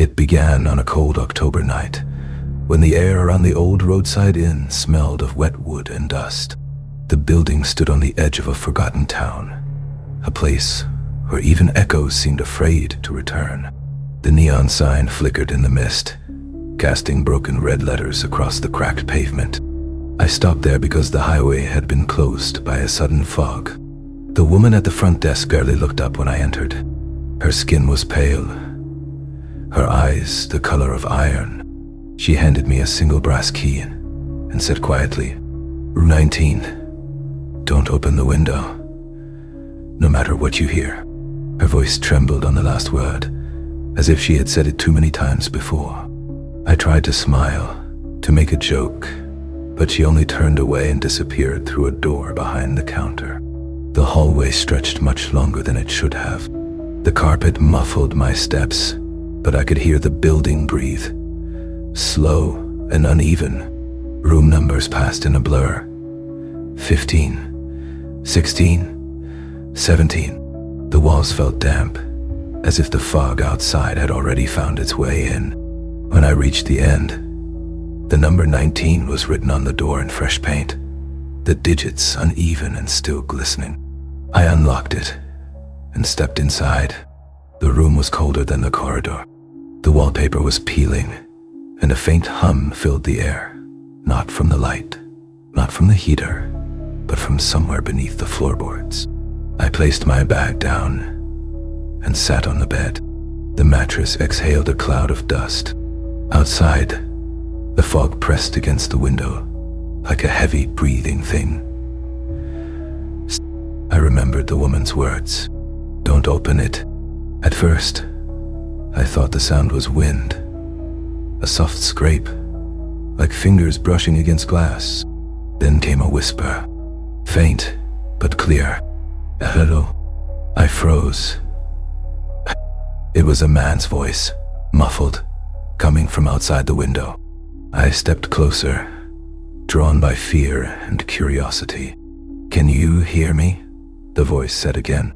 It began on a cold October night, when the air around the old roadside inn smelled of wet wood and dust. The building stood on the edge of a forgotten town, a place where even echoes seemed afraid to return. The neon sign flickered in the mist, casting broken red letters across the cracked pavement. I stopped there because the highway had been closed by a sudden fog. The woman at the front desk barely looked up when I entered. Her skin was pale, her eyes the color of iron. She handed me a single brass key and said quietly, "Room 19, don't open the window, no matter what you hear." Her voice trembled on the last word, as if she had said it too many times before. I tried to smile, to make a joke, but she only turned away and disappeared through a door behind the counter. The hallway stretched much longer than it should have. The carpet muffled my steps, but I could hear the building breathe, slow and uneven. Room numbers passed in a blur. 15, 16, 17. The walls felt damp, as if the fog outside had already found its way in. When I reached the end, the number 19 was written on the door in fresh paint, the digits uneven and still glistening. I unlocked it and stepped inside. The room was colder than the corridor. The wallpaper was peeling, and a faint hum filled the air, not from the light, not from the heater, but from somewhere beneath the floorboards. I placed my bag down and sat on the bed. The mattress exhaled a cloud of dust. Outside, the fog pressed against the window like a heavy breathing thing. I remembered the woman's words. "Don't open it." At first, I thought the sound was wind, a soft scrape, like fingers brushing against glass. Then came a whisper, faint but clear. "Hello." I froze. It was a man's voice, muffled, coming from outside the window. I stepped closer, drawn by fear and curiosity. "Can you hear me?" the voice said again.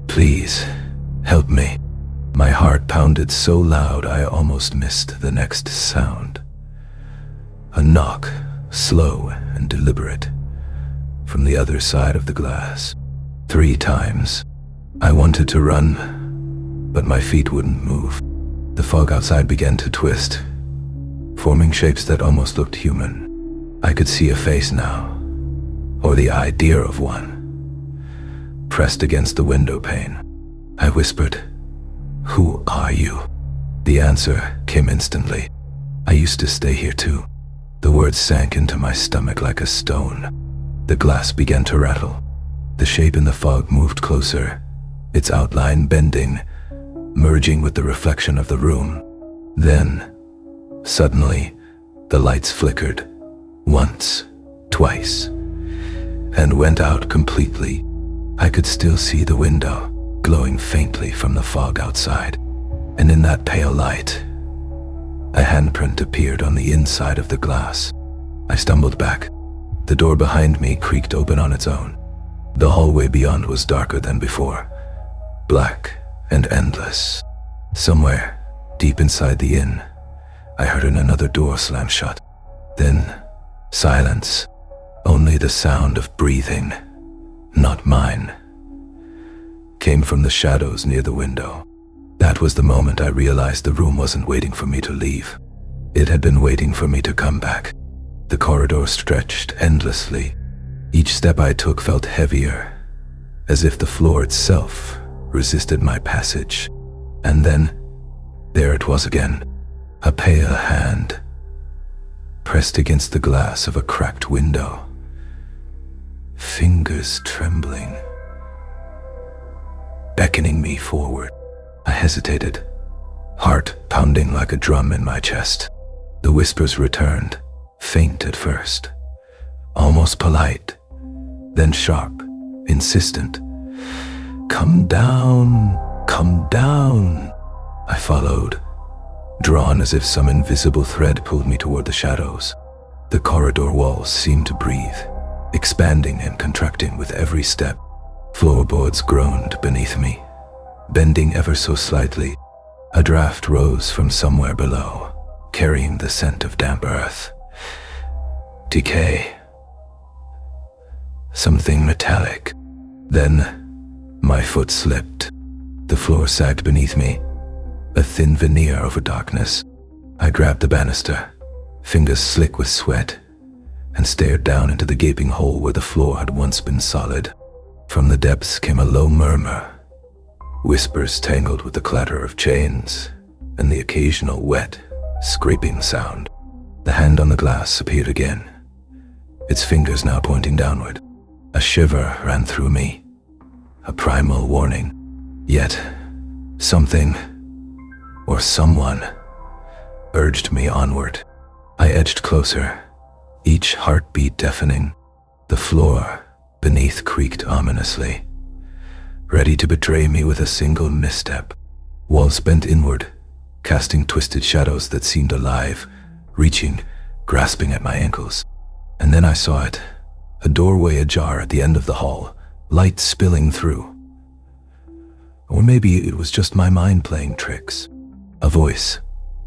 "Please, help me." My heart pounded so loud I almost missed the next sound. A knock, slow and deliberate, from the other side of the glass. 3 times. I wanted to run, but my feet wouldn't move. The fog outside began to twist, forming shapes that almost looked human. I could see a face now, or the idea of one, pressed against the window pane. I whispered, "Who are you?" The answer came instantly. "I used to stay here too." The words sank into my stomach like a stone. The glass began to rattle. The shape in the fog moved closer, its outline bending, merging with the reflection of the room. Then, suddenly, the lights flickered, once, twice, and went out completely. I could still see the window, glowing faintly from the fog outside, and in that pale light, a handprint appeared on the inside of the glass. I stumbled back. The door behind me creaked open on its own. The hallway beyond was darker than before, black and endless. Somewhere, deep inside the inn, I heard another door slam shut. Then, silence, only the sound of breathing, not mine, came from the shadows near the window. That was the moment I realized the room wasn't waiting for me to leave. It had been waiting for me to come back. The corridor stretched endlessly. Each step I took felt heavier, as if the floor itself resisted my passage. And then, there it was again, a pale hand, pressed against the glass of a cracked window, fingers trembling, beckoning me forward. I hesitated, heart pounding like a drum in my chest. The whispers returned, faint at first, almost polite, then sharp, insistent. "Come down, come down." I followed, drawn as if some invisible thread pulled me toward the shadows. The corridor walls seemed to breathe, expanding and contracting with every step. Floorboards groaned beneath me, bending ever so slightly, A draft rose from somewhere below, carrying the scent of damp earth. Decay. Something metallic. Then, my foot slipped. The floor sagged beneath me, a thin veneer over darkness. I grabbed the banister, fingers slick with sweat, and stared down into the gaping hole where the floor had once been solid. From the depths came a low murmur, whispers tangled with the clatter of chains, and the occasional wet, scraping sound. The hand on the glass appeared again, its fingers now pointing downward. A shiver ran through me, a primal warning. Yet, something, or someone, urged me onward. I edged closer, each heartbeat deafening. The floor beneath creaked ominously, ready to betray me with a single misstep. Walls bent inward, casting twisted shadows that seemed alive, reaching, grasping at my ankles. And then I saw it, a doorway ajar at the end of the hall, light spilling through. Or maybe it was just my mind playing tricks. A voice,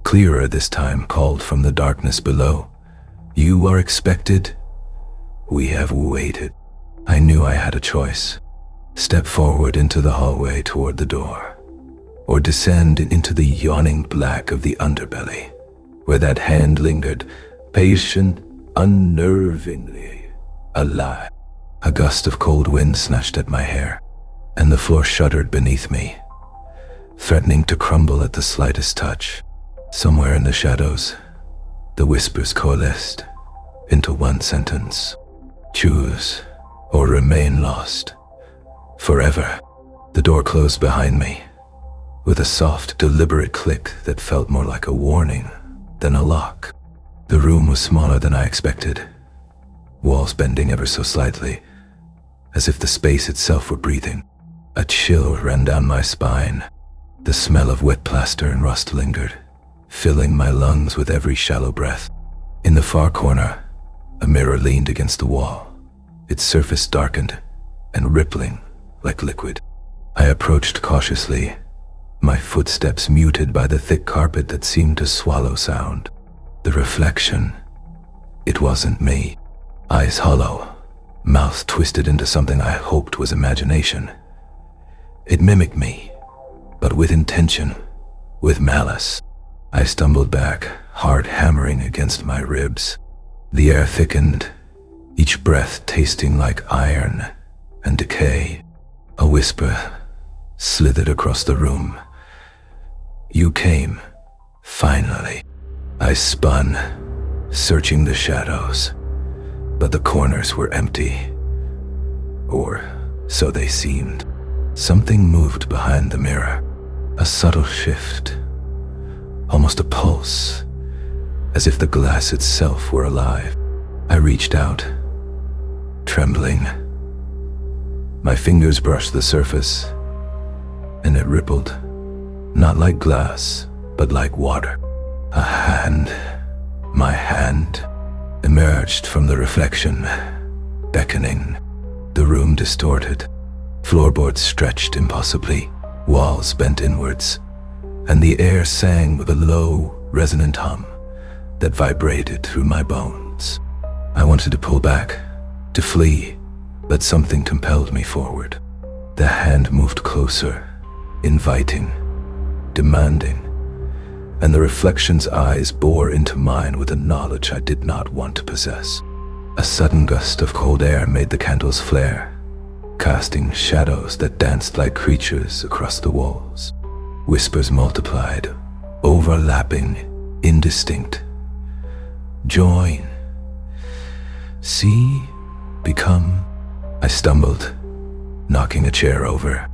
clearer this time, called from the darkness below. "You are expected. We have waited." I knew I had a choice. Step forward into the hallway toward the door, or descend into the yawning black of the underbelly, where that hand lingered, patient, unnervingly alive. A gust of cold wind snatched at my hair, and the floor shuddered beneath me, threatening to crumble at the slightest touch. Somewhere in the shadows, the whispers coalesced into one sentence: choose or remain lost. Forever. The door closed behind me, with a soft, deliberate click that felt more like a warning than a lock. The room was smaller than I expected, walls bending ever so slightly, as if the space itself were breathing. A chill ran down my spine. The smell of wet plaster and rust lingered, filling my lungs with every shallow breath. In the far corner, a mirror leaned against the wall, its surface darkened and rippling like liquid. I approached cautiously, my footsteps muted by the thick carpet that seemed to swallow sound. The reflection, it wasn't me. Eyes hollow, mouth twisted into something I hoped was imagination. It mimicked me, but with intention, with malice. I stumbled back, heart hammering against my ribs. The air thickened, each breath tasting like iron and decay. A whisper slithered across the room. "You came, finally." I spun, searching the shadows, but the corners were empty. Or so they seemed. Something moved behind the mirror, a subtle shift, almost a pulse, as if the glass itself were alive. I reached out, trembling. My fingers brushed the surface, and it rippled, not like glass, but like water. A hand, my hand, emerged from the reflection, beckoning. The room distorted. Floorboards stretched impossibly, walls bent inwards, and the air sang with a low, resonant hum that vibrated through my bones. I wanted to pull back, to flee, but something compelled me forward. The hand moved closer, inviting, demanding, and the reflection's eyes bore into mine with a knowledge I did not want to possess. A sudden gust of cold air made the candles flare, casting shadows that danced like creatures across the walls. Whispers multiplied, overlapping, indistinct. Join. See. Become. I stumbled, knocking a chair over.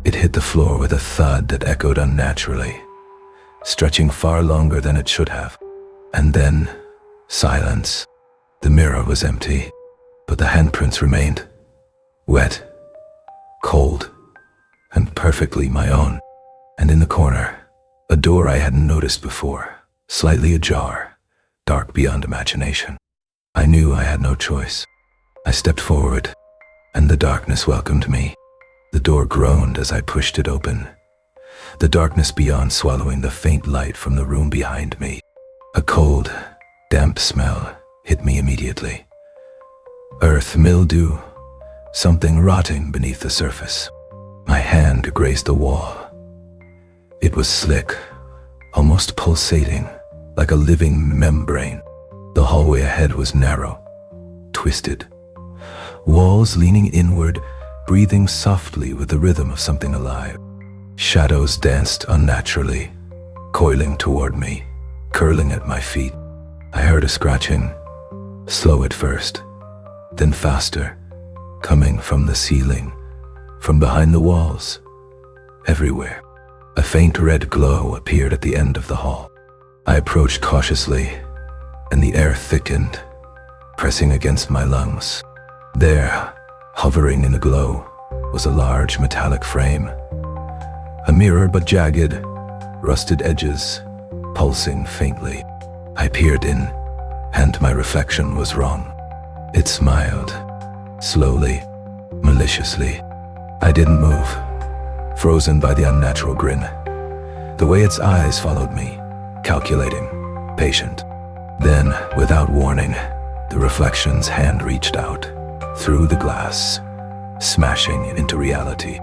It hit the floor with a thud that echoed unnaturally, stretching far longer than it should have. And then, silence. The mirror was empty, but the handprints remained. Wet, cold, and perfectly my own. And in the corner, a door I hadn't noticed before, slightly ajar, dark beyond imagination. I knew I had no choice. I stepped forward, and the darkness welcomed me. The door groaned as I pushed it open, the darkness beyond swallowing the faint light from the room behind me. A cold, damp smell hit me immediately. Earth, mildew, something rotting beneath the surface. My hand grazed the wall. It was slick, almost pulsating, like a living membrane. The hallway ahead was narrow, twisted. Walls leaning inward, breathing softly with the rhythm of something alive. Shadows danced unnaturally, coiling toward me, curling at my feet. I heard a scratching, slow at first, then faster, coming from the ceiling, from behind the walls, everywhere. A faint red glow appeared at the end of the hall. I approached cautiously, and the air thickened, pressing against my lungs. There, hovering in the glow, was a large metallic frame. A mirror but jagged, rusted edges, pulsing faintly. I peered in, and my reflection was wrong. It smiled, slowly, maliciously. I didn't move, frozen by the unnatural grin. The way its eyes followed me, calculating, patient. Then, without warning, the reflection's hand reached out, through the glass, smashing into reality.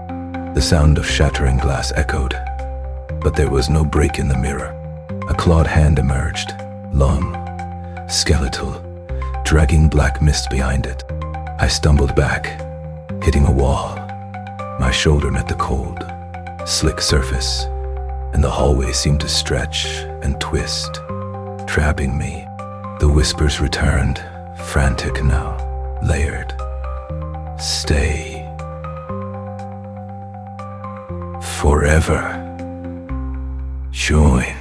The sound of shattering glass echoed, but there was no break in the mirror. A clawed hand emerged, long, skeletal, dragging black mist behind it. I stumbled back, hitting a wall. My shoulder met the cold, slick surface, and the hallway seemed to stretch and twist, trapping me. The whispers returned, frantic now, layered. Stay. Forever. Join.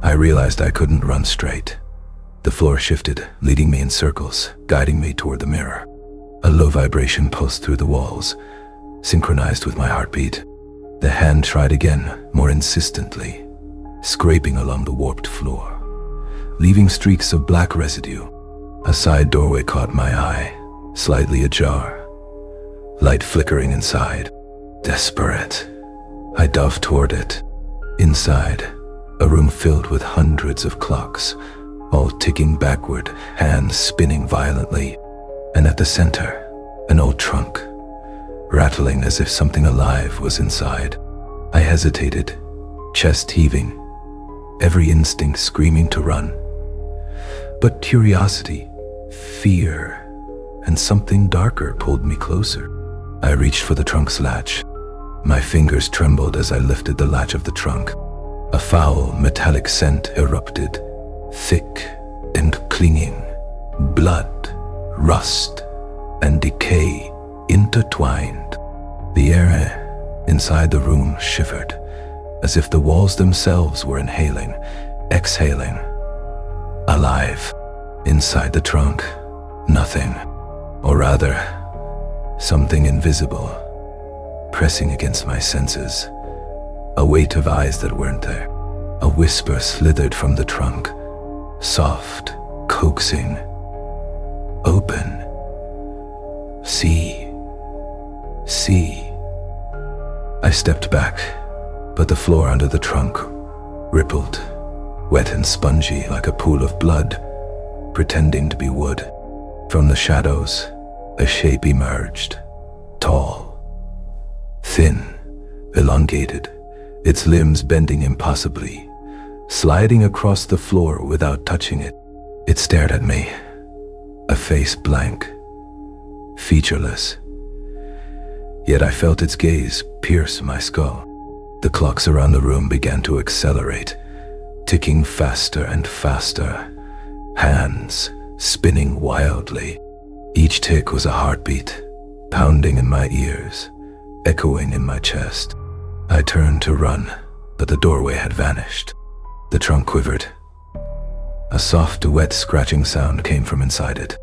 I realized I couldn't run straight. The floor shifted, leading me in circles, guiding me toward the mirror. A low vibration pulsed through the walls, synchronized with my heartbeat. The hand tried again, more insistently, scraping along the warped floor, leaving streaks of black residue. A side doorway caught my eye, slightly ajar, light flickering inside. Desperate, I dove toward it. Inside, a room filled with hundreds of clocks, all ticking backward, hands spinning violently. And at the center, an old trunk, rattling as if something alive was inside. I hesitated, chest heaving, every instinct screaming to run. But curiosity, fear, and something darker pulled me closer. I reached for the trunk's latch. My fingers trembled as I lifted the latch of the trunk. A foul, metallic scent erupted, thick and clinging. Blood, rust, and decay intertwined. The air inside the room shivered, as if the walls themselves were inhaling, exhaling. Alive. Inside the trunk, nothing. Or rather, something invisible, pressing against my senses. A weight of eyes that weren't there. A whisper slithered from the trunk, soft, coaxing. Open. See. I stepped back, but the floor under the trunk rippled, wet and spongy like a pool of blood, pretending to be wood. From the shadows, a shape emerged, tall, thin, elongated, its limbs bending impossibly, sliding across the floor without touching it. It stared at me, a face blank, featureless. Yet I felt its gaze pierce my skull. The clocks around the room began to accelerate, ticking faster and faster, hands spinning wildly. Each tick was a heartbeat, pounding in my ears, echoing in my chest. I turned to run, but the doorway had vanished. The trunk quivered. A soft, wet scratching sound came from inside it.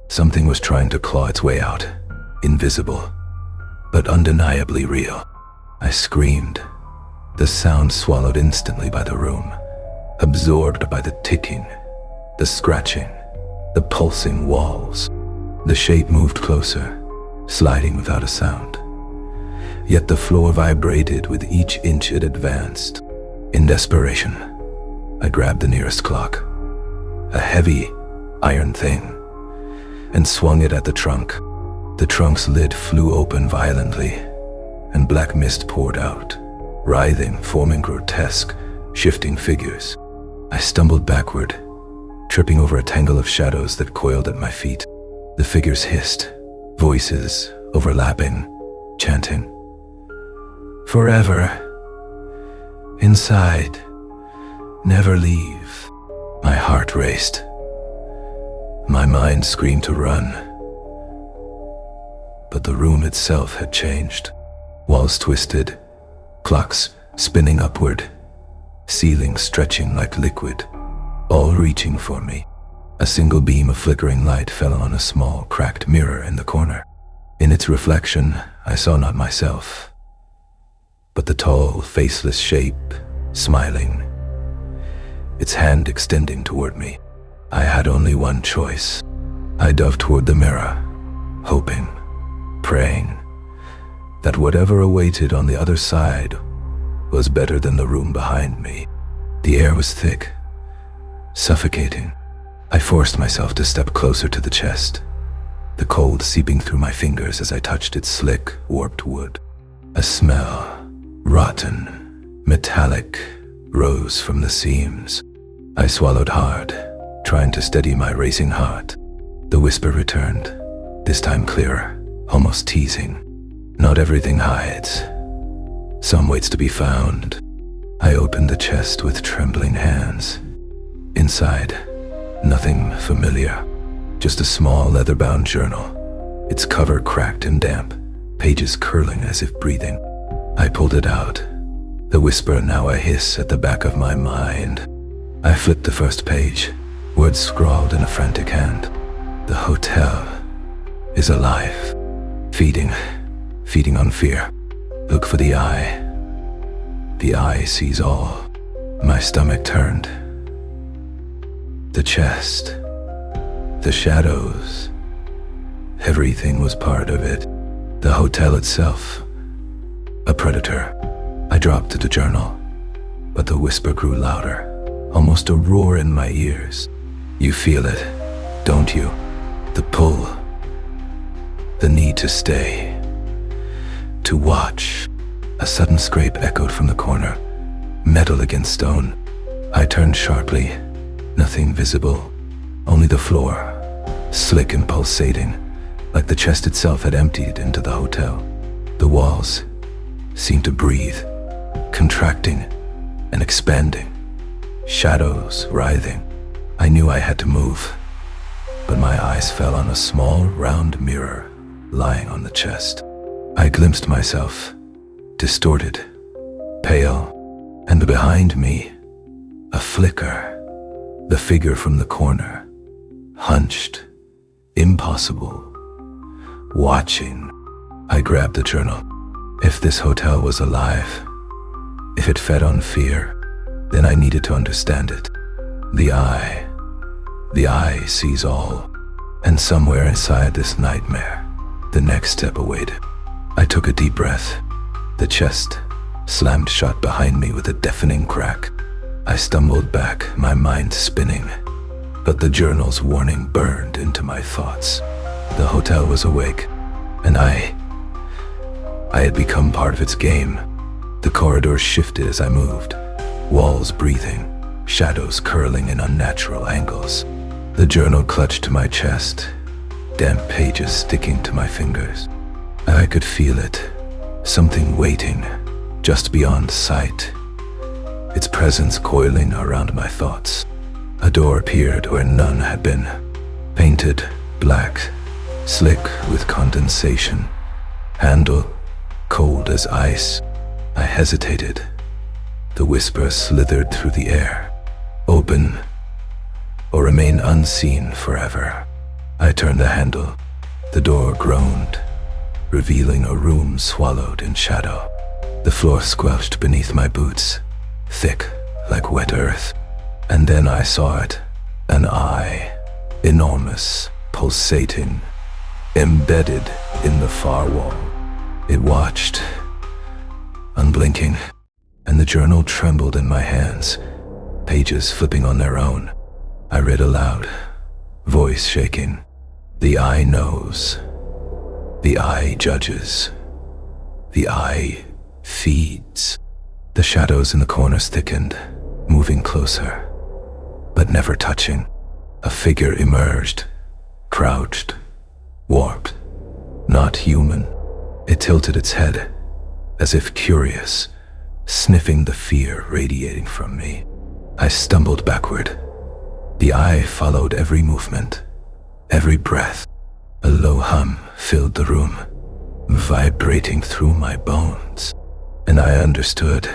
Something was trying to claw its way out, invisible, but undeniably real. I screamed, the sound swallowed instantly by the room, absorbed by the ticking, the scratching, the pulsing walls. The shape moved closer, sliding without a sound. Yet the floor vibrated with each inch it advanced. In desperation, I grabbed the nearest clock, a heavy iron thing, and swung it at the trunk. The trunk's lid flew open violently, and black mist poured out, writhing, forming grotesque, shifting figures. I stumbled backward, tripping over a tangle of shadows that coiled at my feet. The figures hissed, voices overlapping, chanting, "Forever. Inside. Never leave." My heart raced. My mind screamed to run. But the room itself had changed. Walls twisted, clocks spinning upward, ceiling stretching like liquid, all reaching for me. A single beam of flickering light fell on a small, cracked mirror in the corner. In its reflection, I saw not myself, but the tall, faceless shape, smiling, its hand extending toward me. I had only one choice. I dove toward the mirror, hoping, praying, that whatever awaited on the other side was better than the room behind me. The air was thick, suffocating. I forced myself to step closer to the chest, the cold seeping through my fingers as I touched its slick, warped wood. A smell, rotten, metallic, rose from the seams. I swallowed hard, trying to steady my racing heart. The whisper returned, this time clearer, almost teasing. "Not everything hides. Some waits to be found." I opened the chest with trembling hands. Inside, nothing familiar, just a small leather-bound journal, its cover cracked and damp, pages curling as if breathing. I pulled it out, the whisper now a hiss at the back of my mind. I flipped the first page, words scrawled in a frantic hand. "The hotel is alive, feeding on fear. Look for the eye. The eye sees all." My stomach turned. The chest, the shadows, everything was part of it. The hotel itself, a predator. I dropped the journal, but the whisper grew louder, almost a roar in my ears. "You feel it, don't you? The pull, the need to stay, to watch." A sudden scrape echoed from the corner, metal against stone. I turned sharply, nothing visible, only the floor, slick and pulsating, like the chest itself had emptied into the hotel. The walls seemed to breathe, contracting and expanding, shadows writhing. I knew I had to move, but my eyes fell on a small, round mirror lying on the chest. I glimpsed myself, distorted, pale, and behind me, a flicker. The figure from the corner, hunched, impossible, watching. I grabbed the journal. If this hotel was alive, if it fed on fear, then I needed to understand it. The eye sees all, and somewhere inside this nightmare, the next step awaited. I took a deep breath. The chest slammed shut behind me with a deafening crack. I stumbled back, my mind spinning, but the journal's warning burned into my thoughts. The hotel was awake, and I had become part of its game. The corridors shifted as I moved, walls breathing, shadows curling in unnatural angles. The journal clutched to my chest, damp pages sticking to my fingers. I could feel it, something waiting, just beyond sight, its presence coiling around my thoughts. A door appeared where none had been, painted black, slick with condensation, handle cold as ice. I hesitated. The whisper slithered through the air. "Open, or remain unseen forever." I turned the handle. The door groaned, revealing a room swallowed in shadow. The floor squelched beneath my boots, thick like wet earth. And then I saw it, an eye, enormous, pulsating, embedded in the far wall. It watched, unblinking, and the journal trembled in my hands, pages flipping on their own. I read aloud, voice shaking. The eye knows. The eye judges. The eye feeds. The shadows in the corners thickened, moving closer, but never touching. A figure emerged, crouched, warped, not human. It tilted its head, as if curious, sniffing the fear radiating from me. I stumbled backward. The eye followed every movement, every breath. A low hum filled the room, vibrating through my bones. And I understood.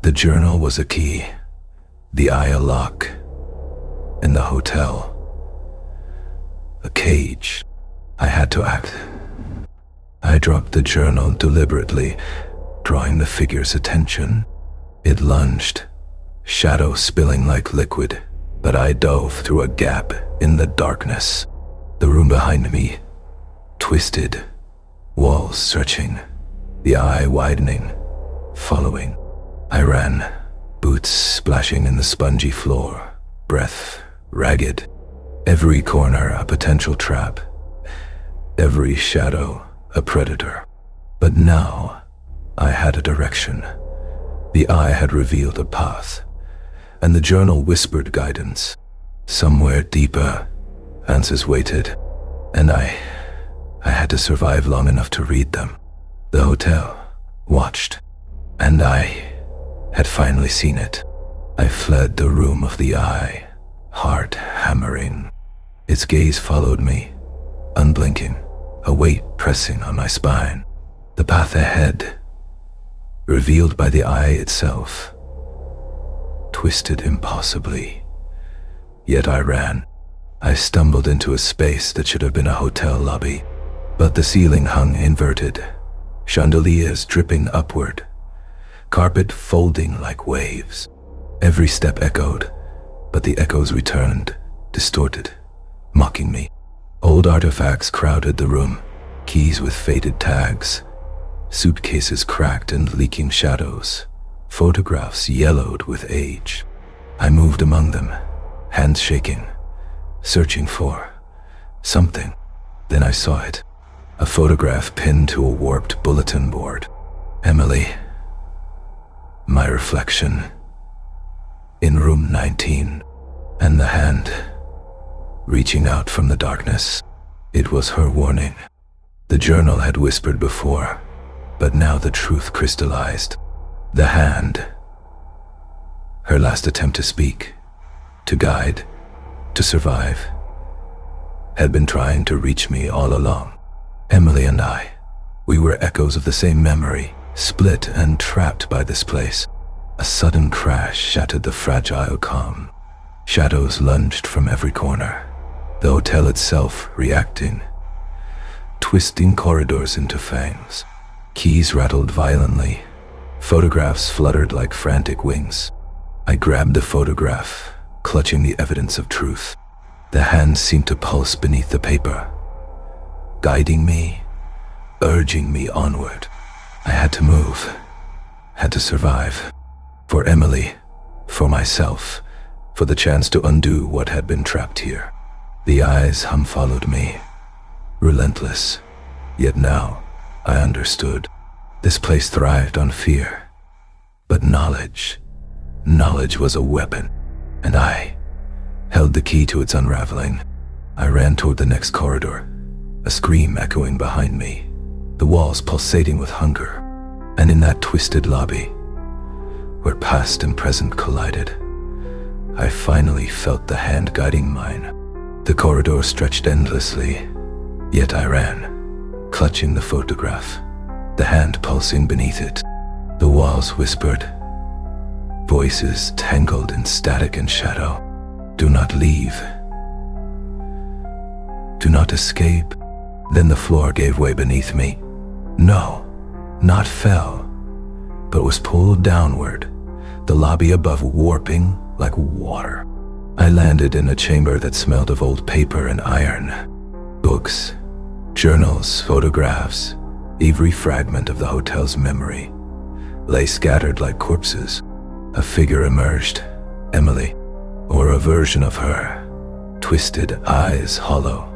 The journal was a key, the eye a lock, and the hotel a cage. I had to act. I dropped the journal deliberately, drawing the figure's attention. It lunged, shadow spilling like liquid, but I dove through a gap in the darkness. The room behind me twisted, walls stretching, the eye widening, following. I ran, boots splashing in the spongy floor, breath ragged, every corner a potential trap, every shadow a predator. But now I had a direction. The eye had revealed a path, and the journal whispered guidance. Somewhere deeper, answers waited, and I had to survive long enough to read them. The hotel watched, and I had finally seen it. I fled the room of the eye, heart hammering. Its gaze followed me, unblinking, a weight pressing on my spine. The path ahead, revealed by the eye itself, twisted impossibly. Yet I ran. I stumbled into a space that should have been a hotel lobby, but the ceiling hung inverted, chandeliers dripping upward, carpet folding like waves. Every step echoed, but the echoes returned, distorted, mocking me. Old artifacts crowded the room, keys with faded tags, suitcases cracked and leaking shadows, photographs yellowed with age. I moved among them, hands shaking, searching for something. Then I saw it, a photograph pinned to a warped bulletin board. Emily, my reflection, in room 19, and the hand reaching out from the darkness. It was her warning. The journal had whispered before, but now the truth crystallized. The hand, her last attempt to speak, to guide, to survive, had been trying to reach me all along. Emily and I, we were echoes of the same memory, split and trapped by this place. A sudden crash shattered the fragile calm. Shadows lunged from every corner, the hotel itself reacting, twisting corridors into fangs. Keys rattled violently, photographs fluttered like frantic wings. I grabbed the photograph, clutching the evidence of truth. The hand seemed to pulse beneath the paper, guiding me, urging me onward. I had to move, had to survive. For Emily, for myself, for the chance to undo what had been trapped here. The eye's hum followed me, relentless. Yet now, I understood. This place thrived on fear. But knowledge was a weapon, and I held the key to its unraveling. I ran toward the next corridor, a scream echoing behind me, the walls pulsating with hunger. And in that twisted lobby, where past and present collided, I finally felt the hand guiding mine. The corridor stretched endlessly, yet I ran, clutching the photograph, the hand pulsing beneath it. The walls whispered, voices tangled in static and shadow. Do not leave. Do not escape. Then the floor gave way beneath me. No, not fell, but was pulled downward, the lobby above warping like water. I landed in a chamber that smelled of old paper and iron, books, Journals, photographs, every fragment of the hotel's memory lay scattered like corpses. A figure emerged, Emily, or a version of her, twisted, eyes hollow,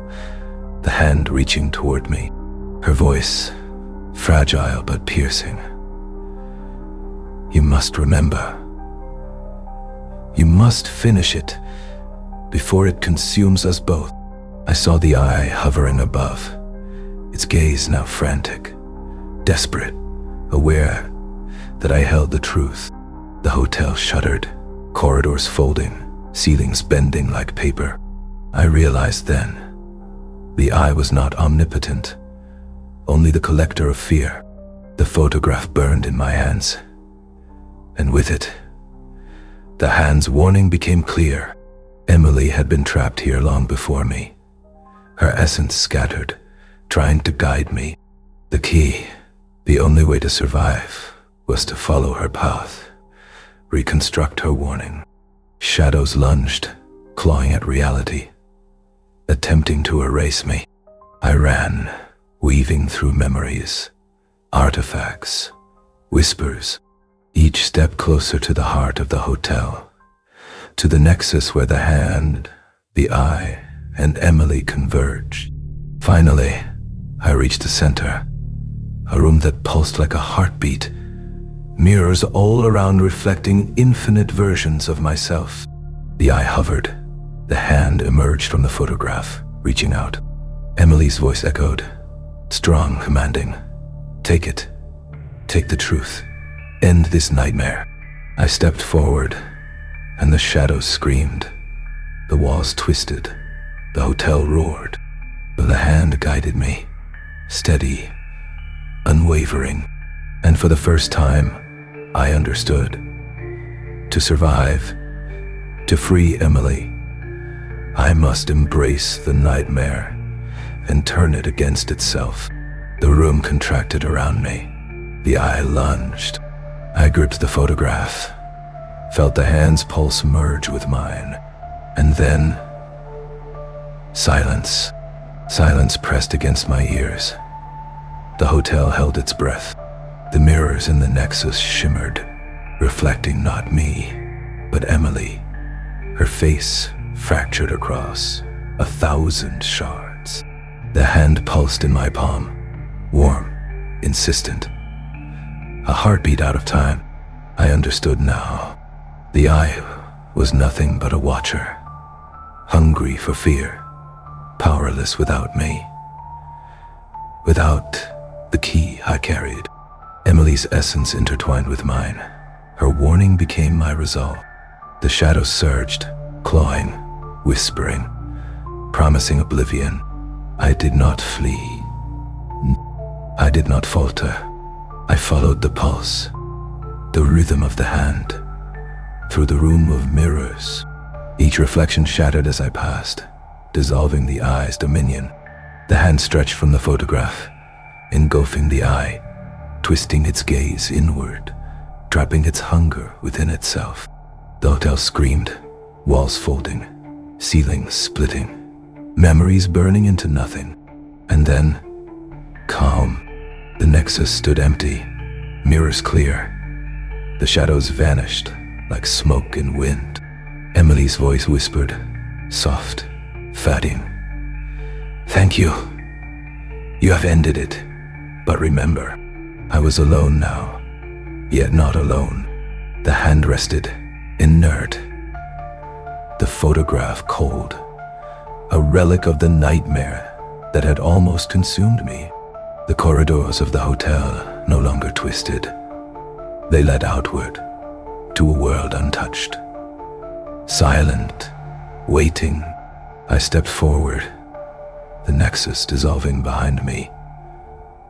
the hand reaching toward me, her voice fragile but piercing. You must remember. You must finish it before it consumes us both. I saw the eye hovering above, its gaze now frantic, desperate, aware that I held the truth. The hotel shuddered, corridors folding, ceilings bending like paper. I realized then, the eye was not omnipotent, only the collector of fear. The photograph burned in my hands, and with it, the hand's warning became clear. Emily had been trapped here long before me, her essence scattered, trying to guide me. The key, the only way to survive, was to follow her path, reconstruct her warning. Shadows lunged, clawing at reality, attempting to erase me. I ran, weaving through memories, artifacts, whispers, each step closer to the heart of the hotel, to the nexus where the hand, the eye, and Emily converged. Finally, I reached the center, a room that pulsed like a heartbeat, mirrors all around reflecting infinite versions of myself. The eye hovered, the hand emerged from the photograph, reaching out. Emily's voice echoed, strong, commanding. Take it. Take the truth. End this nightmare. I stepped forward, and the shadows screamed. The walls twisted, the hotel roared, but the hand guided me, steady, unwavering. And for the first time, I understood. To survive, to free Emily, I must embrace the nightmare and turn it against itself. The room contracted around me. The eye lunged. I gripped the photograph, felt the hand's pulse merge with mine, and then silence. Silence pressed against my ears. The hotel held its breath. The mirrors in the nexus shimmered, reflecting not me, but Emily, her face fractured across 1,000 shards. The hand pulsed in my palm, warm, insistent. A heartbeat out of time. I understood now. The eye was nothing but a watcher, hungry for fear, powerless without me, without the key I carried. Emily's essence intertwined with mine. Her warning became my resolve. The shadows surged, clawing, whispering, promising oblivion. I did not flee. I did not falter. I followed the pulse, the rhythm of the hand, through the room of mirrors. Each reflection shattered as I passed, dissolving the eye's dominion. The hand stretched from the photograph, engulfing the eye, twisting its gaze inward, trapping its hunger within itself. The hotel screamed, walls folding, ceilings splitting, memories burning into nothing. And then, calm. The nexus stood empty, mirrors clear. The shadows vanished like smoke in wind. Emily's voice whispered, soft, fatting. Thank you. You have ended it. But remember, I was alone now, yet not alone. The hand rested, inert. The photograph cold, a relic of the nightmare that had almost consumed me. The corridors of the hotel no longer twisted. They led outward, to a world untouched. Silent, waiting, I stepped forward, the nexus dissolving behind me,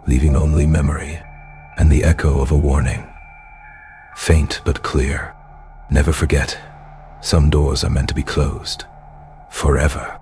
leaving only memory and the echo of a warning. Faint but clear. Never forget, some doors are meant to be closed, forever.